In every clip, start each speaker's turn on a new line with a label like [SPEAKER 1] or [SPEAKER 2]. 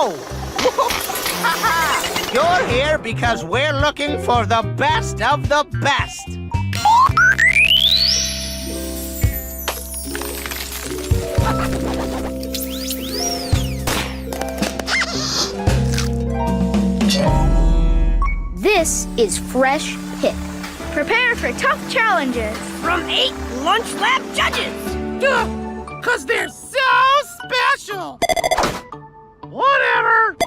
[SPEAKER 1] Whoa! You're here because we're looking for the best of the best.
[SPEAKER 2] This is Fresh Pick.
[SPEAKER 3] Prepare for tough challenges
[SPEAKER 4] from 8 lunch lab judges.
[SPEAKER 5] Cause they're so special. Whatever.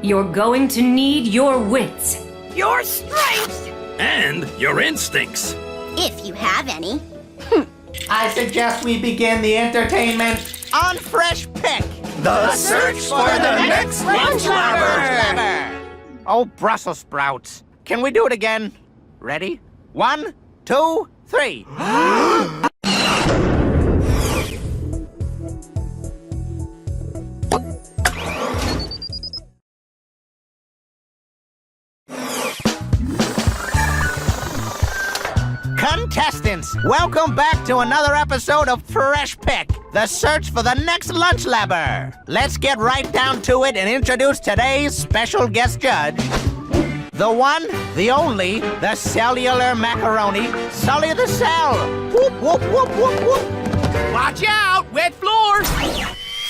[SPEAKER 6] You're going to need your wits.
[SPEAKER 4] Your strengths.
[SPEAKER 7] And your instincts.
[SPEAKER 8] If you have any.
[SPEAKER 1] I suggest we begin the entertainment on Fresh Pick.
[SPEAKER 5] The search for the next lunch lover.
[SPEAKER 1] Oh, Brussels sprouts. Can we do it again? Ready? 1, 2, 3. Contestants, welcome back to another episode of Fresh Pick, the search for the next lunch labber. Let's get right down to it and introduce today's special guest judge. The one, the only, the cellular macaroni, Sully the Cell. Whoop, whoop, whoop, whoop, whoop.
[SPEAKER 5] Watch out, wet floors.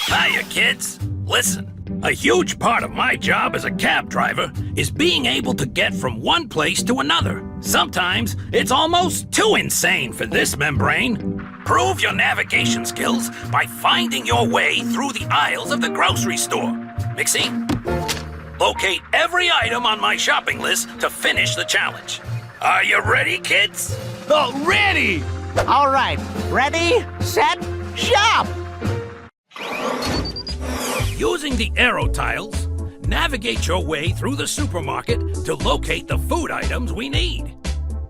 [SPEAKER 7] Hiya, kids. Listen, a huge part of my job as a cab driver is being able to get from one place to another. Sometimes it's almost too insane for this membrane. Prove your navigation skills by finding your way through the aisles of the grocery store. Mixie? Locate every item on my shopping list to finish the challenge. Are you ready, kids?
[SPEAKER 5] Oh, ready.
[SPEAKER 1] All right, ready, set, shop.
[SPEAKER 7] Using the arrow tiles, navigate your way through the supermarket to locate the food items we need.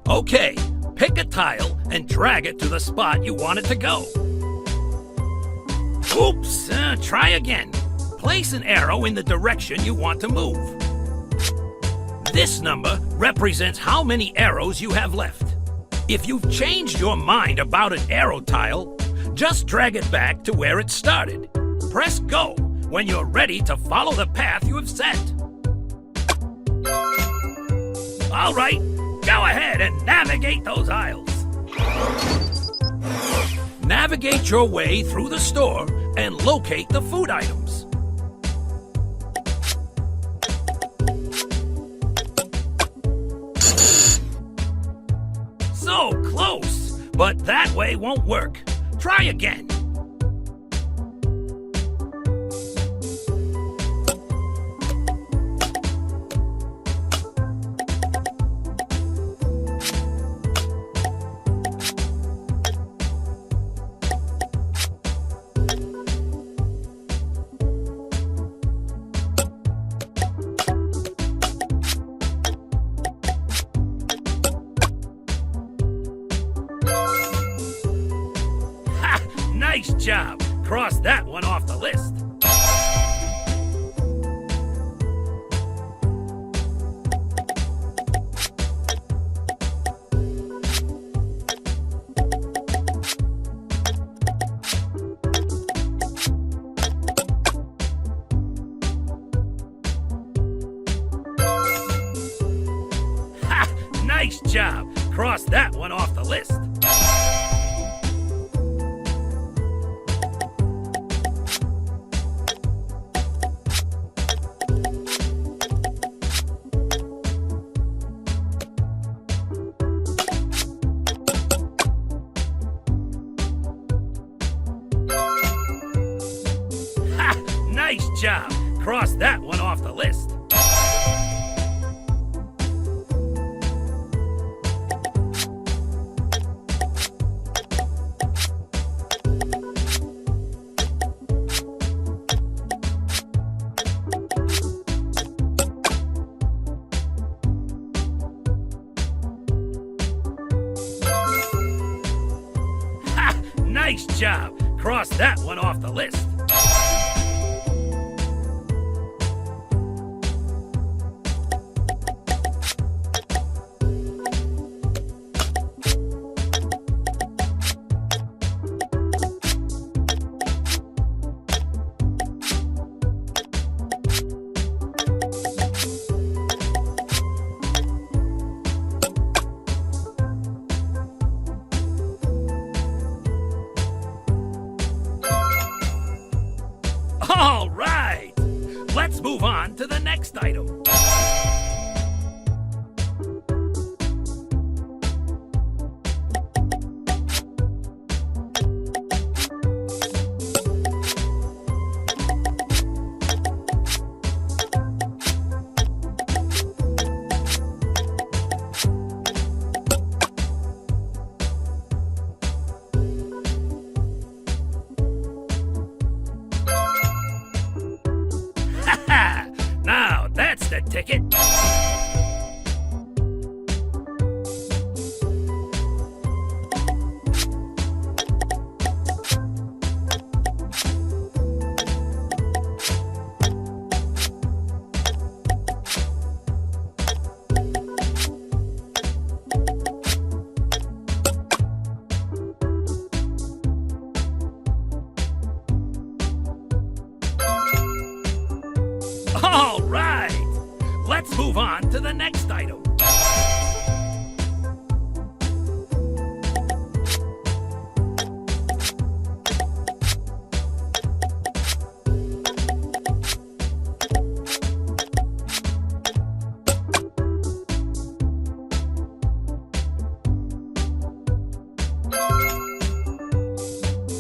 [SPEAKER 7] Okay, pick a tile and drag it to the spot you want it to go. Oops, try again. Place an arrow in the direction you want to move. This number represents how many arrows you have left. If you've changed your mind about an arrow tile, just drag it back to where it started. Press go when you're ready to follow the path you have set. All right, go ahead and navigate those aisles. Navigate your way through the store and locate the food items. So close, but that way won't work. Try again. Nice job. Cross that one off the list. Ha! Nice job. Cross that one off the list. Nice job. Cross that one off the list. Ha! Nice job. Cross that one off the list. item. Now that's the ticket. All right. Let's move on to the next item.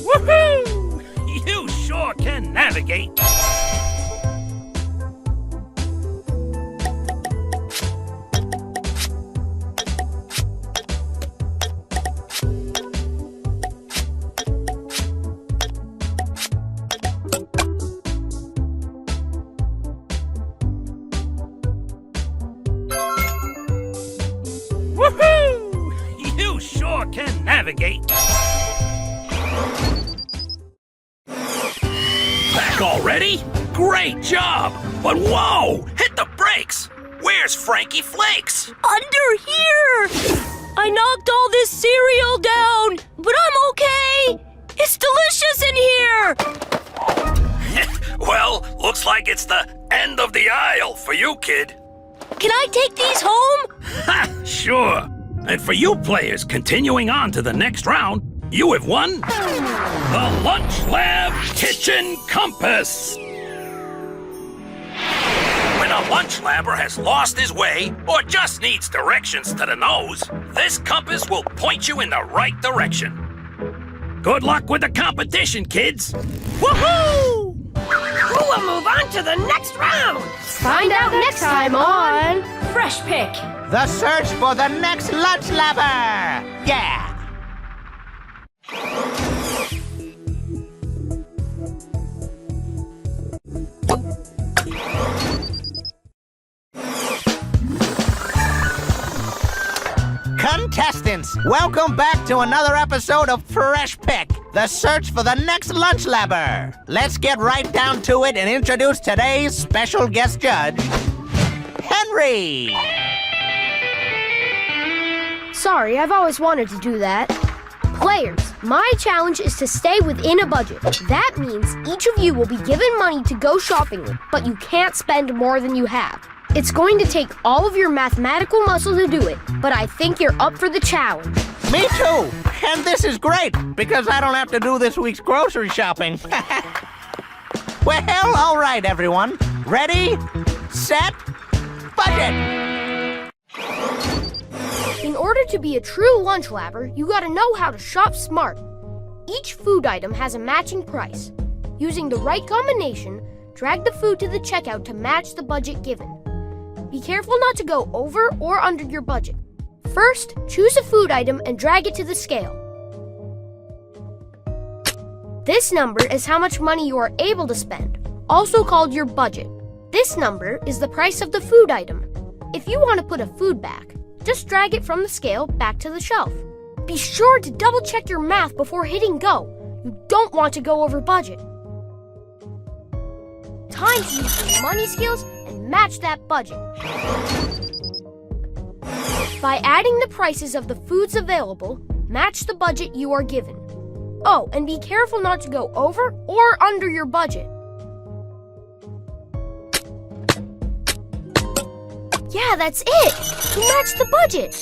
[SPEAKER 7] Woohoo! You sure can navigate. Woohoo! You sure can navigate. Back already? Great job! But whoa! Hit the brakes! Where's Frankie Flakes?
[SPEAKER 4] Under here! I knocked all this cereal down, but I'm okay. It's delicious in here.
[SPEAKER 7] Well, looks like it's the end of the aisle for you, kid.
[SPEAKER 4] Can I take these home?
[SPEAKER 7] Ha! Sure. And for you players continuing on to the next round, you have won the Lunch Lab Kitchen Compass. When a lunch labber has lost his way or just needs directions to the nose, this compass will point you in the right direction. Good luck with the competition, kids. Woohoo!
[SPEAKER 4] Who will move on to the next round?
[SPEAKER 2] Find out next time on
[SPEAKER 6] Fresh Pick.
[SPEAKER 1] The search for the next lunch labber! Yeah! Contestants, welcome back to another episode of Fresh Pick, the search for the next lunch labber. Let's get right down to it and introduce today's special guest judge, Henry.
[SPEAKER 2] Sorry, I've always wanted to do that. Players, my challenge is to stay within a budget. That means each of you will be given money to go shopping with, but you can't spend more than you have. It's going to take all of your mathematical muscle to do it, but I think you're up for the challenge.
[SPEAKER 1] Me too. And this is great, because I don't have to do this week's grocery shopping. Well, all right, everyone. Ready, set, budget.
[SPEAKER 2] In order to be a true lunch labber, you gotta know how to shop smart. Each food item has a matching price. Using the right combination, drag the food to the checkout to match the budget given. Be careful not to go over or under your budget. First, choose a food item and drag it to the scale. This number is how much money you are able to spend, also called your budget. This number is the price of the food item. If you want to put a food back, just drag it from the scale back to the shelf. Be sure to double check your math before hitting go. You don't want to go over budget. Time to use your money skills and match that budget. By adding the prices of the foods available, match the budget you are given. Oh, and be careful not to go over or under your budget. Yeah, that's it! You matched the budget!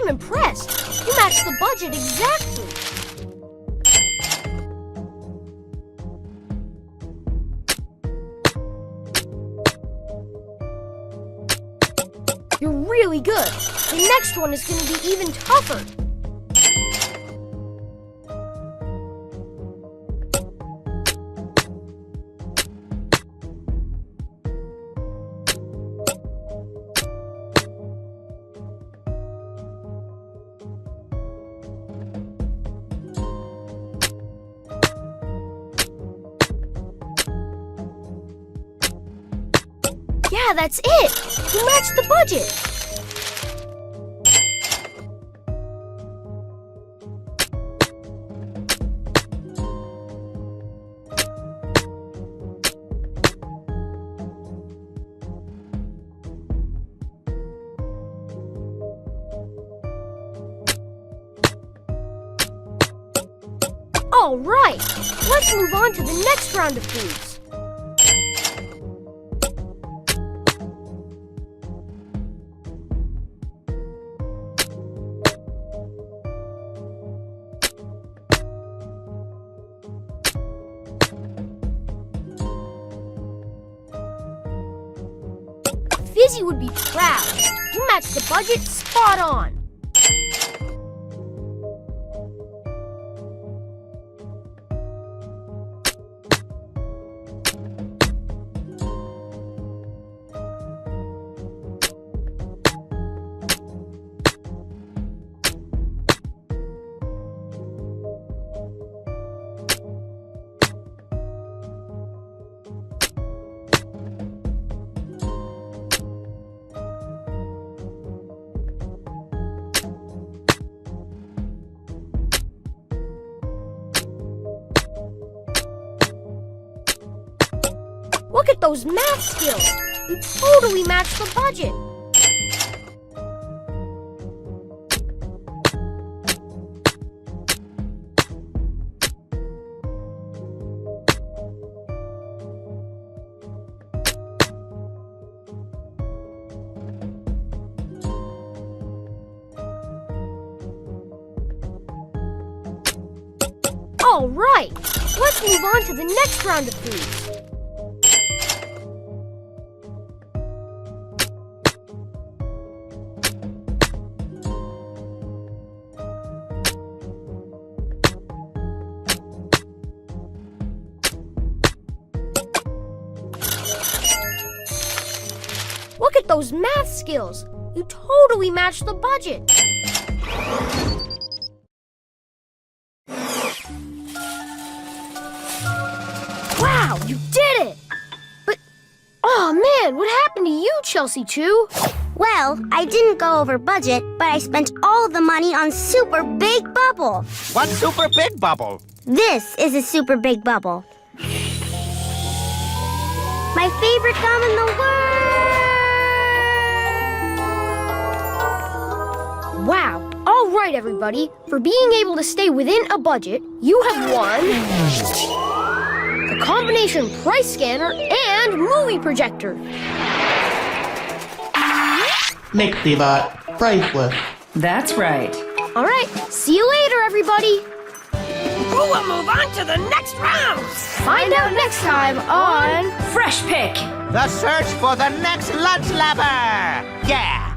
[SPEAKER 2] I'm impressed. You matched the budget exactly. You're really good. The next one is going to be even tougher. Yeah, that's it. You matched the budget. All right, let's move on to the next round of foods. Fizzy would be proud. You matched the budget spot on. Look at those math skills. You totally matched the budget. All right, let's move on to the next round of foods. Look at those math skills. You totally matched the budget. Wow, you did it! But, oh man, what happened to you, Chelsea Chu?
[SPEAKER 8] Well, I didn't go over budget, but I spent all the money on Super Big Bubble.
[SPEAKER 1] What's Super Big Bubble?
[SPEAKER 8] This is a Super Big Bubble. My favorite gum in the world!
[SPEAKER 2] Wow. All right, everybody. For being able to stay within a budget, you have won the combination price scanner and movie projector.
[SPEAKER 5] Mäktiga, priceless.
[SPEAKER 6] That's right.
[SPEAKER 2] All right. See you later, everybody.
[SPEAKER 4] Who will move on to the next round?
[SPEAKER 2] Find out next time on
[SPEAKER 6] Fresh Pick.
[SPEAKER 1] The search for the next lunch labber! Yeah!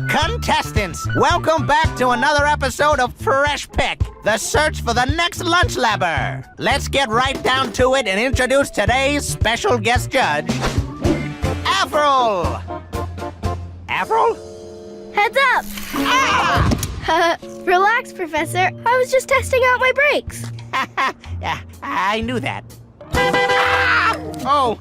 [SPEAKER 1] Contestants, welcome back to another episode of Fresh Pick, the search for the next lunch labber. Let's get right down to it and introduce today's special guest judge, Avril. Avril?
[SPEAKER 3] Heads up! Relax, Professor. I was just testing out my brakes.
[SPEAKER 1] Yeah, I knew that. Oh.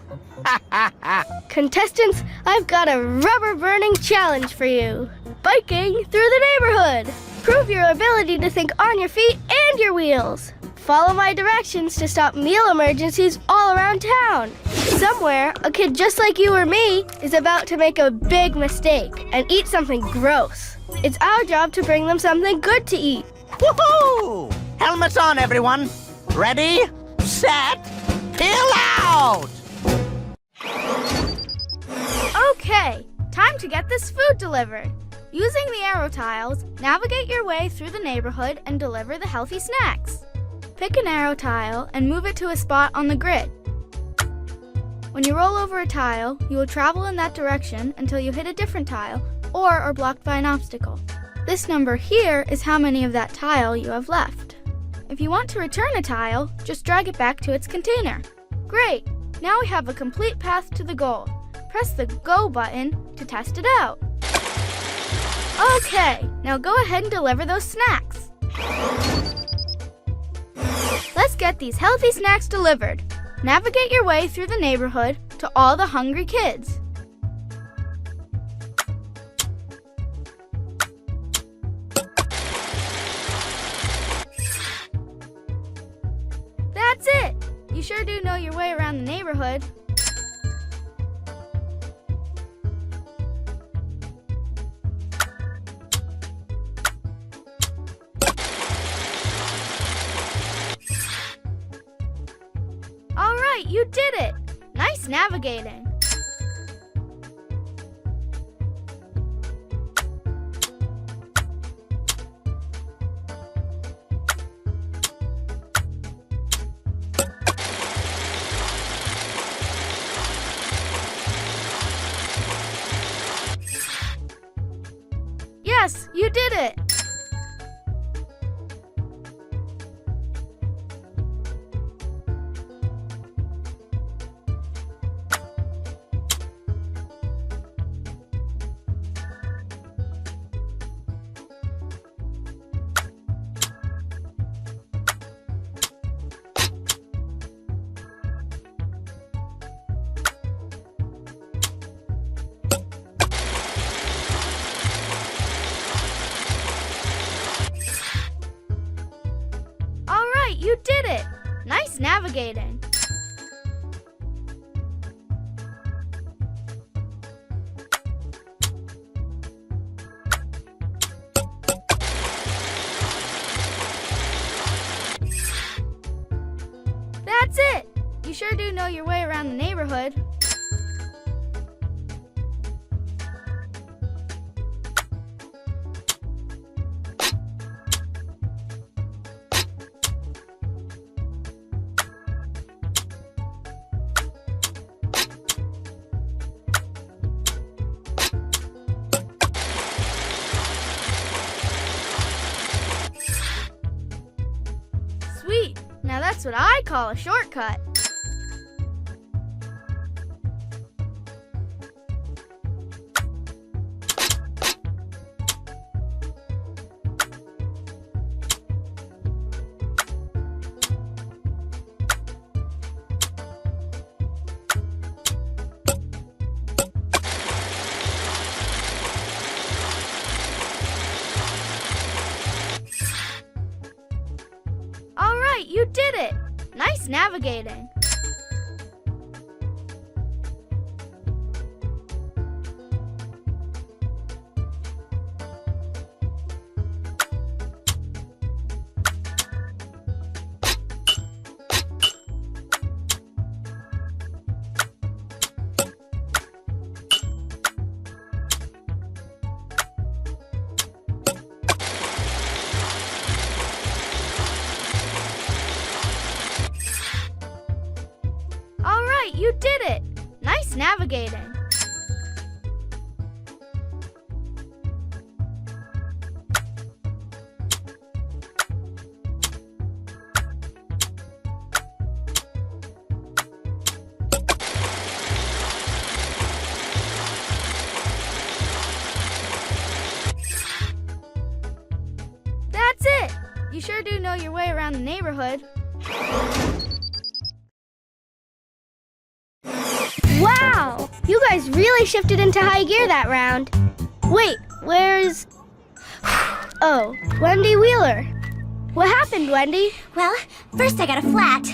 [SPEAKER 3] Contestants, I've got a rubber-burning challenge for you. Biking through the neighborhood. Prove your ability to think on your feet and your wheels. Follow my directions to stop meal emergencies all around town. Somewhere, a kid just like you or me is about to make a big mistake and eat something gross. It's our job to bring them something good to eat.
[SPEAKER 1] Woohoo! Helmets on, everyone. Ready, set, peel out!
[SPEAKER 3] Okay, time to get this food delivered. Using the arrow tiles, navigate your way through the neighborhood and deliver the healthy snacks. Pick an arrow tile and move it to a spot on the grid. When you roll over a tile, you will travel in that direction until you hit a different tile or are blocked by an obstacle. This number here is how many of that tile you have left. If you want to return a tile, just drag it back to its container. Great! Now we have a complete path to the goal. Press the Go button to test it out. Okay, now go ahead and deliver those snacks. Let's get these healthy snacks delivered. Navigate your way through the neighborhood to all the hungry kids. That's it! You sure do know your way around the neighborhood. All right, you did it! Nice navigating. Yes, you did it! You did it! Nice navigating. That's it! You sure do know your way around the neighborhood. Sweet! Now that's what I call a shortcut. All right, you did it! Nice navigating. All right, you did it! Nice navigating. That's it! You sure do know your way around the neighborhood.
[SPEAKER 8] Wow! You guys really shifted into high gear that round. Wait, where's... Oh, Wendy Wheeler. What happened, Wendy?
[SPEAKER 9] Well,
[SPEAKER 8] First I got a flat,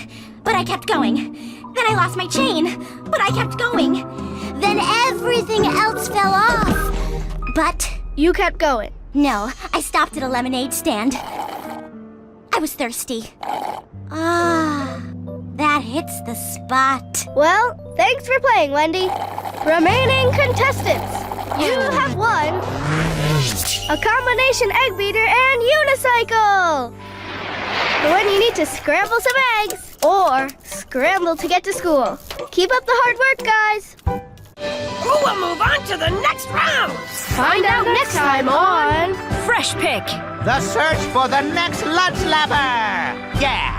[SPEAKER 8] but I kept going. Then I lost my chain, but I kept going. Then everything else fell off. But
[SPEAKER 3] You kept going.
[SPEAKER 8] no, I stopped at a lemonade stand. I was thirsty. Ah, that hits the spot.
[SPEAKER 3] Well, thanks for playing, Wendy. Remaining contestants, you have won a combination egg beater and unicycle. For when you need to scramble some eggs or scramble to get to school. Keep up the hard work, guys.
[SPEAKER 5] Who will move on to the next round?
[SPEAKER 2] Find out next time on
[SPEAKER 6] Fresh Pick.
[SPEAKER 1] The search for the next lunch labber. Yeah.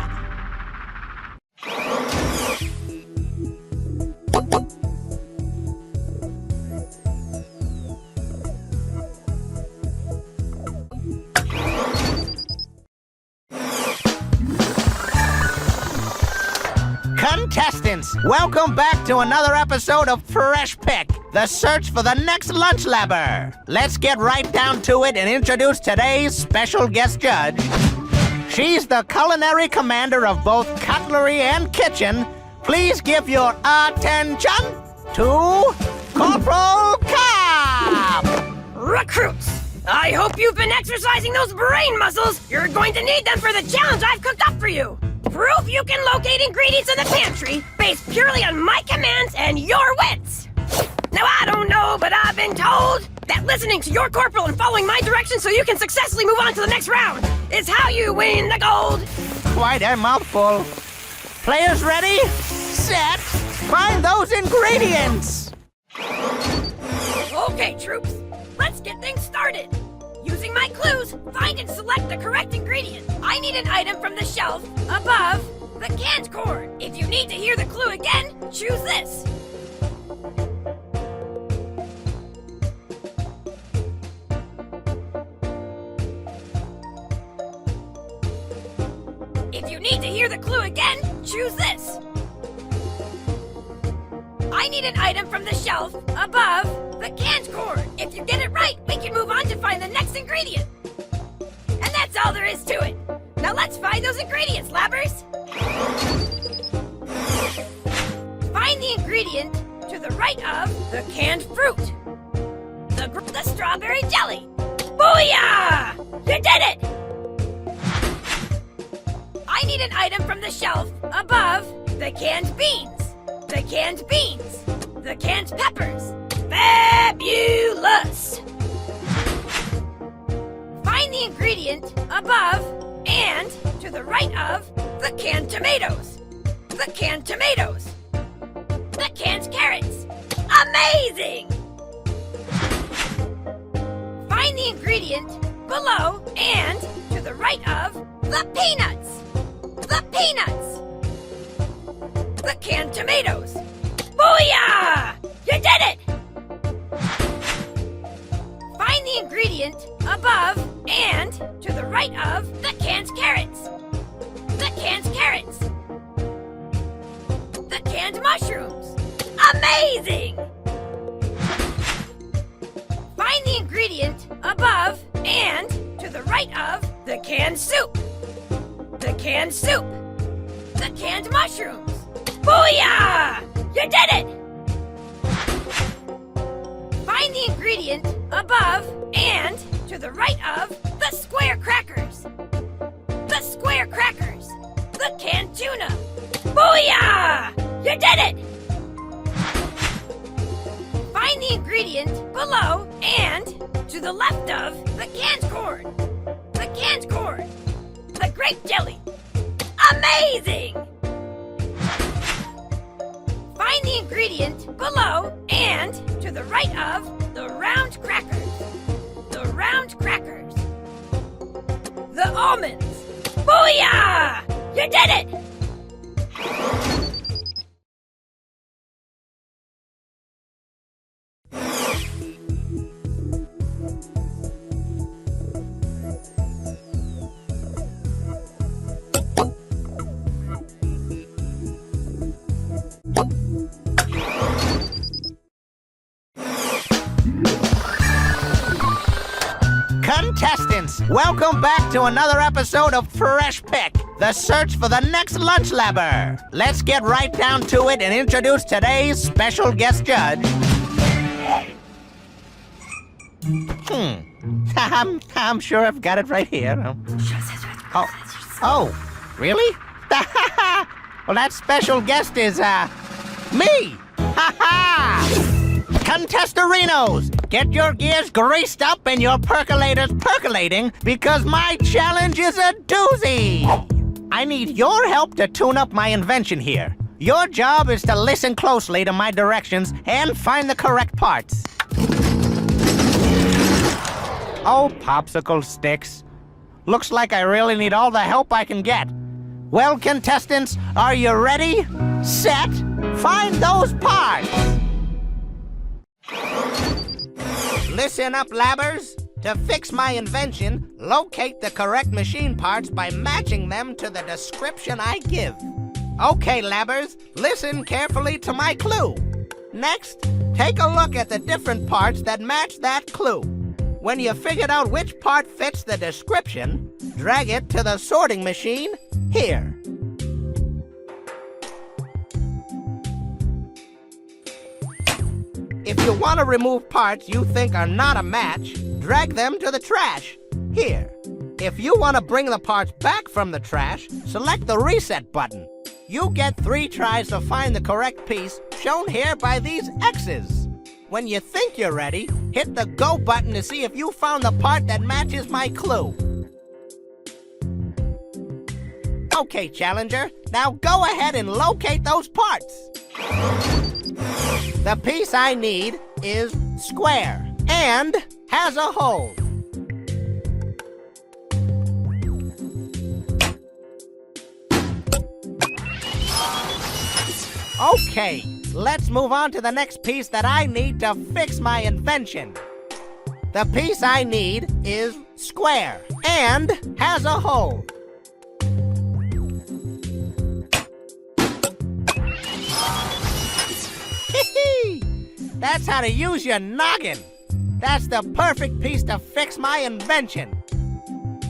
[SPEAKER 1] Contestants, welcome back to another episode of Fresh Pick, the search for the next lunch labber. Let's get right down to it and introduce today's special guest judge. She's the culinary commander of both cutlery and kitchen. Please give your attention to Corporal Cobb.
[SPEAKER 5] Recruits, I hope you've been exercising those brain muscles. You're going to need them for the challenge I've cooked up for you. Prove you can locate ingredients in the pantry based purely on my commands and your wits. Now, I don't know, but I've been told that listening to your corporal and following my directions so you can successfully move on to the next round is how you win the gold.
[SPEAKER 1] Quite a mouthful. Players ready? Set. Find those ingredients.
[SPEAKER 5] Okay, troops, let's get things started. Using my clues, find and select the correct ingredient. I need an item from the shelf above the canned corn. If you need to hear the clue again, choose this. If you need to hear the clue again, choose this. I need an item from the shelf above the canned corn. If you get it right, we can move on to find the next ingredient. And that's all there is to it. Now let's find those ingredients, labbers. Find the ingredient to the right of the canned fruit. The strawberry jelly. Booyah! You did it! I need an item from the shelf above the canned beans. The canned beans. The canned peppers. Fabulous! Find the ingredient above and to the right of the canned tomatoes. The canned tomatoes. The canned carrots. Amazing! Find the ingredient below and to the right of the peanuts. The peanuts. The canned tomatoes. Booyah! You did it! Find the ingredient above and to the right of the canned carrots. The canned carrots. The canned mushrooms. Amazing! Find the ingredient above and to the right of the canned soup. The canned soup. The canned mushrooms. Booyah! You did it! Find the ingredient above and to the right of the square crackers. The square crackers. The canned tuna. Booyah! You did it! Find the ingredient below and to the left of the canned corn. The canned corn. The grape jelly. Amazing! Find the ingredient below and to the right of the round crackers. The round crackers. The almonds. Booyah! You did it!
[SPEAKER 1] Contestants, welcome back to another episode of Fresh Pick, the search for the next lunch labber. Let's get right down to it and introduce today's special guest judge. I'm sure I've got it right here. Oh, really? Well, that special guest is, me! Contestorinos, get your gears greased up and your percolators percolating because my challenge is a doozy! I need your help to tune up my invention here. Your job is to listen closely to my directions and find the correct parts. Oh, popsicle sticks. Looks like I really need all the help I can get. Well, contestants, are you ready? Set? Find those parts! Listen up, labbers. To fix my invention, locate the correct machine parts by matching them to the description I give. Okay, labbers, listen carefully to my clue. Next, take a look at the different parts that match that clue. When you figured out which part fits the description, drag it to the sorting machine here. If you want to remove parts you think are not a match, drag them to the trash here. If you want to bring the parts back from the trash, select the reset button. You get 3 tries to find the correct piece, shown here by these X's. When you think you're ready, hit the go button to see if you found the part that matches my clue. Okay, Challenger, now go ahead and locate those parts. The piece I need is square and has a hole. Okay, let's move on to the next piece that I need to fix my invention. The piece I need is square and has a hole. That's how to use your noggin. That's the perfect piece to fix my invention.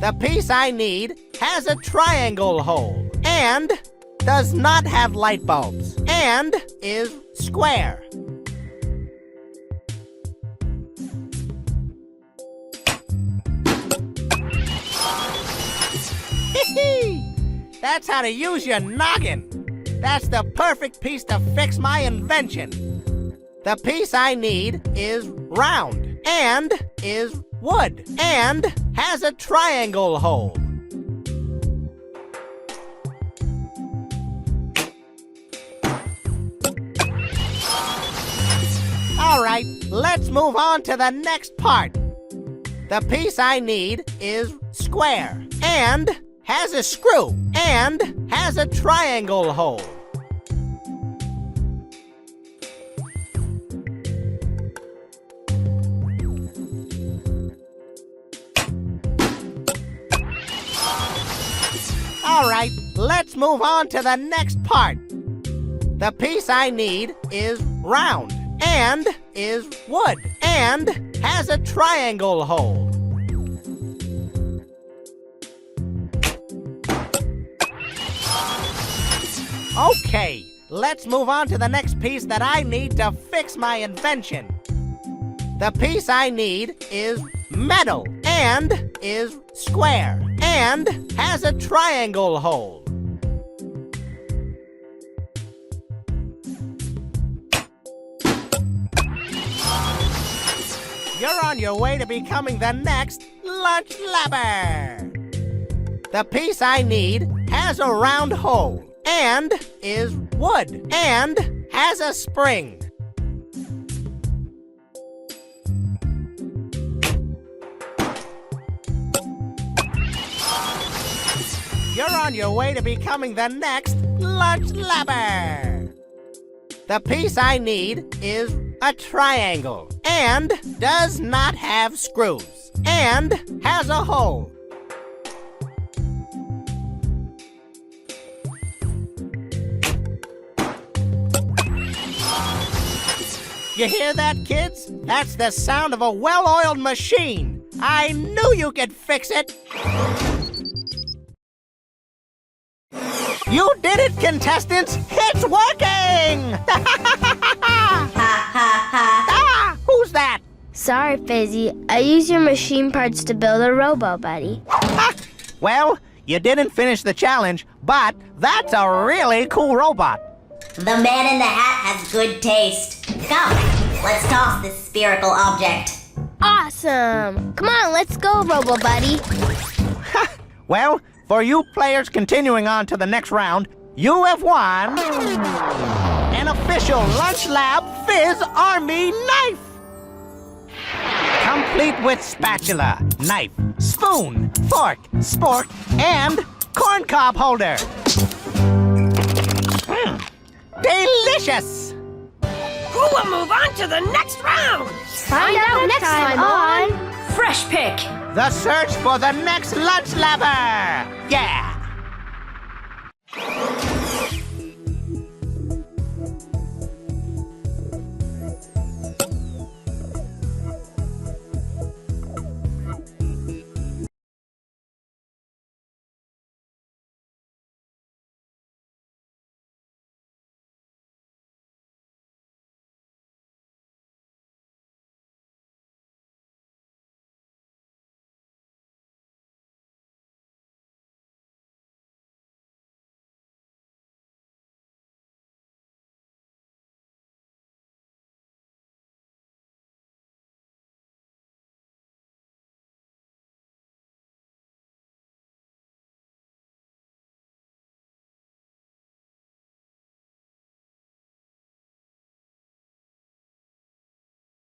[SPEAKER 1] The piece I need has a triangle hole and does not have light bulbs and is square. That's how to use your noggin. That's the perfect piece to fix my invention. The piece I need is round and is wood and has a triangle hole. All right, let's move on to the next part. The piece I need is square and has a screw and has a triangle hole. All right, let's move on to the next part. The piece I need is round and is wood and has a triangle hole. Okay, let's move on to the next piece that I need to fix my invention. The piece I need is metal and is square and has a triangle hole. You're on your way to becoming the next lunch labber. The piece I need has a round hole and is wood and has a spring. You're on your way to becoming the next lunch labber. The piece I need is a triangle and does not have screws and has a hole. You hear that, kids? That's the sound of a well-oiled machine. I knew you could fix it. You did it, contestants! It's working! Ah, who's that?
[SPEAKER 9] Sorry, Fizzy. I used your machine parts to build a robo buddy.
[SPEAKER 1] Ha! Well, you didn't finish the challenge, but that's a really cool robot.
[SPEAKER 8] The man in the hat has good taste. Come, let's toss this spherical object.
[SPEAKER 9] Awesome! Come on, let's go, robo buddy.
[SPEAKER 1] Well, for you players continuing on to the next round, you have won an official Lunch Lab Fizz Army knife! Complete with spatula, knife, spoon, fork, spork, and corncob holder. Delicious!
[SPEAKER 5] Who will move on to the next round?
[SPEAKER 2] Find out next time on
[SPEAKER 6] Fresh Pick.
[SPEAKER 1] The search for the next lunch labber! Yeah!